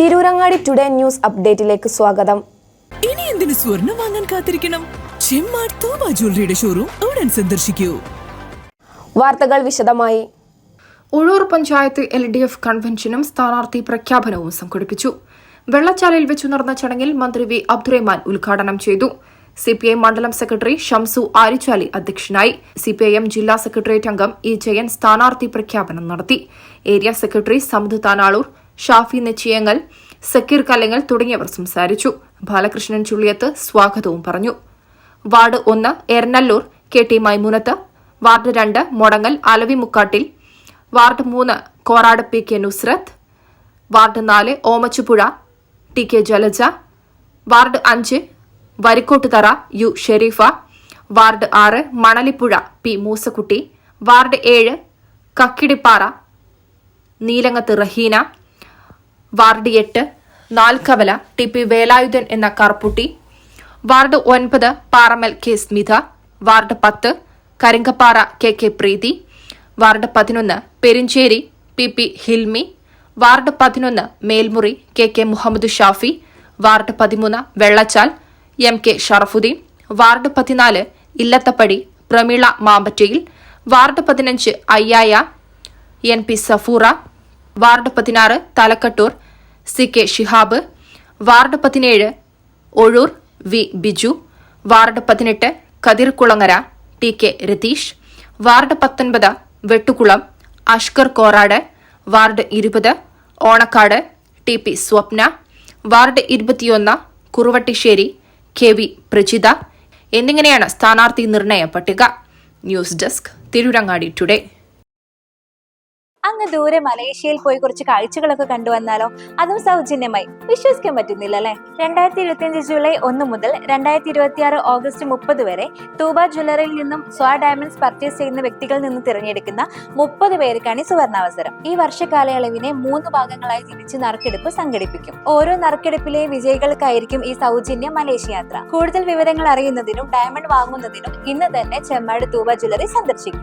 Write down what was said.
Tirurangadi today news അപ്ഡേറ്റിലേക്ക് സ്വാഗതം. ഇനി എന്തിനു സ്വർണം വാങ്ങാൻ കാത്തിരിക്കണം? ചെമ്മാട് തോമ ജ്വല്ലറിയുടെ ഷോറൂം ഉടൻ സന്ദർശിക്കൂ. വാർത്തകൾ വിശദമായി. ഉഴൂർ പഞ്ചായത്ത് LDF കൺവെൻഷനും സ്ഥാനാർത്ഥി പ്രഖ്യാപനവും സംഘടിപ്പിച്ചു. വെള്ളച്ചാലിൽ വെച്ചു നടന്ന ചടങ്ങിൽ മന്ത്രി വി അബ്ദുറഹ്മാൻ ഉദ്ഘാടനം ചെയ്തു. CPIM മണ്ഡലം സെക്രട്ടറി ഷംസു ആരിച്ചാലി അധ്യക്ഷനായി. CPIM ജില്ലാ സെക്രട്ടേറിയറ്റ് അംഗം E. ജയൻ സ്ഥാനാർത്ഥി പ്രഖ്യാപനം നടത്തി. ഏരിയ സെക്രട്ടറി സമദ് താനാളൂർ, ഷാഫി നെച്ചിയങ്ങൽ, സക്കീർ കല്ലങ്ങൽ തുടങ്ങിയവർ സംസാരിച്ചു. ബാലകൃഷ്ണൻ ചുള്ളിയത്ത് സ്വാഗതവും പറഞ്ഞു. Ward 1 Eranallur KT Maimunath, ward 2 Modangal Alavimukkattil, ward 3 Korad PK Nusrath, ward 4 Omachupuzha TK Jalaja, ward 5 Varikkottuthara U Sherifa, ward 6 Manalippuzha P Moosakutty, ward 7 Kakkidippara Neelangath Raheena, ward 8 Nalkavala TP Velayudhan എന്ന Karputty, ward 9 Paramal K Smitha, ward 10 Karinkappara KK Preethi, ward 11 Perinjeri PP Hilmi, ward 11 Melmuri KK Muhammad Shafi, ward 13 Vellachal MK Sharafudheen, ward 14 Illathappadi Prameela Mambattayil, ward 15 Ayyaya NP Safoora, ward 16 Thalakkattur CK Shihab, ward 17 Ozhur V Biju, ward 18 Kathirkulangara TK Ratheesh, ward 19 Vettukulam Ashkar Korad, ward 20 Onakkad TP Swapna, ward 21 Kuruvattisseri KV Prajitha എന്നിങ്ങനെയാണ് സ്ഥാനാർത്ഥി നിർണയ പട്ടിക. News desk Tirurangadi today. അങ്ങ് ദൂരെ മലേഷ്യയിൽ പോയി കുറച്ച് കാഴ്ചകളൊക്കെ കണ്ടുവന്നാലോ? അതും സൗജന്യമായി. വിശ്വസിക്കാൻ പറ്റുന്നില്ല അല്ലേ? 2025 ജൂലൈ 1 മുതൽ 2026 ഓഗസ്റ്റ് 30 വരെ തൂബ ജ്വല്ലറിയിൽ നിന്നും സ്വാ ഡയമണ്ട്സ് പർച്ചേസ് ചെയ്യുന്ന വ്യക്തികളിൽ നിന്ന് തിരഞ്ഞെടുക്കുന്ന 30 പേർക്കാണ് സുവർണാവസരം. ഈ വർഷകാലയളവിനെ 3 ഭാഗങ്ങളായി തിരിച്ച് നറുക്കെടുപ്പ് സംഘടിപ്പിക്കും. ഓരോ നറുക്കെടുപ്പിലെ വിജയികൾക്കായിരിക്കും ഈ സൗജന്യ മലേഷ്യ യാത്ര. കൂടുതൽ വിവരങ്ങൾ അറിയുന്നതിനും ഡയമണ്ട് വാങ്ങുന്നതിനും ഇന്ന് തന്നെ ചെമ്മാട് തൂബ ജ്വല്ലറി സന്ദർശിക്കും.